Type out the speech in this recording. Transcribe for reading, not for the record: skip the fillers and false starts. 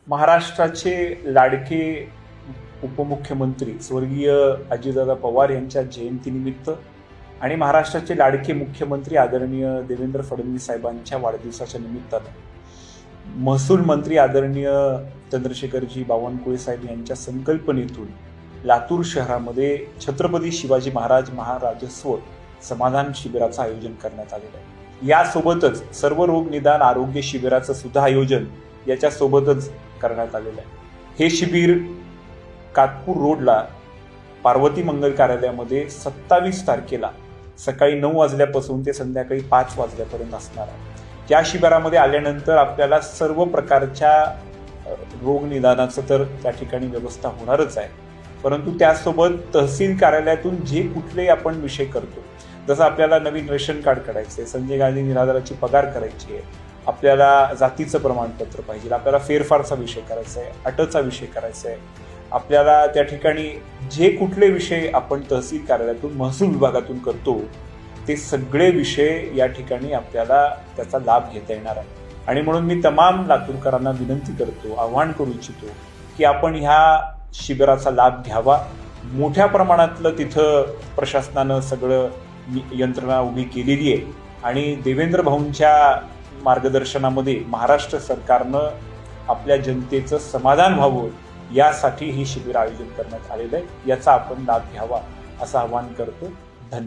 महाराष्ट्राचे लाडके उपमुख्यमंत्री स्वर्गीय अजितदादा पवार यांच्या जयंतीनिमित्त आणि महाराष्ट्राचे लाडके मुख्यमंत्री आदरणीय देवेंद्र फडणवीस साहेबांच्या वाढदिवसाच्या निमित्तानं महसूल मंत्री आदरणीय चंद्रशेखरजी बावनकुळे साहेब यांच्या संकल्पनेतून लातूर शहरामध्ये छत्रपती शिवाजी महाराज महाराजस्व समाधान शिबिराचं आयोजन करण्यात आलेलं आहे। यासोबतच सर्व रोग निदान आरोग्य शिबिराचं सुद्धा आयोजन याच्या सोबतच करण्यात आलेलं आहे। हे शिबिर कातपूर रोडला पार्वती मंगल कार्यालयामध्ये 27 तारखेला सकाळी 9 वाजल्यापासून ते संध्याकाळी 5 वाजल्यापर्यंत असणार आहे। त्या शिबिरामध्ये आल्यानंतर आपल्याला सर्व प्रकारच्या रोग निदानाचं तर त्या ठिकाणी व्यवस्था होणारच आहे, परंतु त्यासोबत तहसील कार्यालयातून जे कुठले आपण विषय करतो, जसं आपल्याला नवीन रेशन कार्ड काढायचं आहे, संजय गांधी निराधाराची पगार करायची आहे, आपल्याला जातीचं प्रमाणपत्र पाहिजे, आपल्याला फेरफारचा विषय करायचा आहे, अटचा विषय करायचा आहे, आपल्याला त्या ठिकाणी जे कुठले विषय आपण तहसील कार्यालयातून महसूल विभागातून करतो ते सगळे विषय या ठिकाणी आपल्याला त्याचा लाभ घेता येणार आहे। आणि म्हणून मी तमाम लातूरकरांना विनंती करतो, आवाहन करू इच्छितो की आपण ह्या शिबिराचा लाभ घ्यावा। मोठ्या प्रमाणातलं तिथं प्रशासनानं सगळं यंत्रणा उभी केलेली आहे आणि देवेंद्र भाऊंच्या मार्गदर्शनामध्ये महाराष्ट्र सरकारनं आपल्या जनतेचं समाधान व्हावं यासाठी हे शिबिर आयोजन करण्यात आलेलं आहे। याचा आपण लाभ घ्यावा असं आवाहन करतो।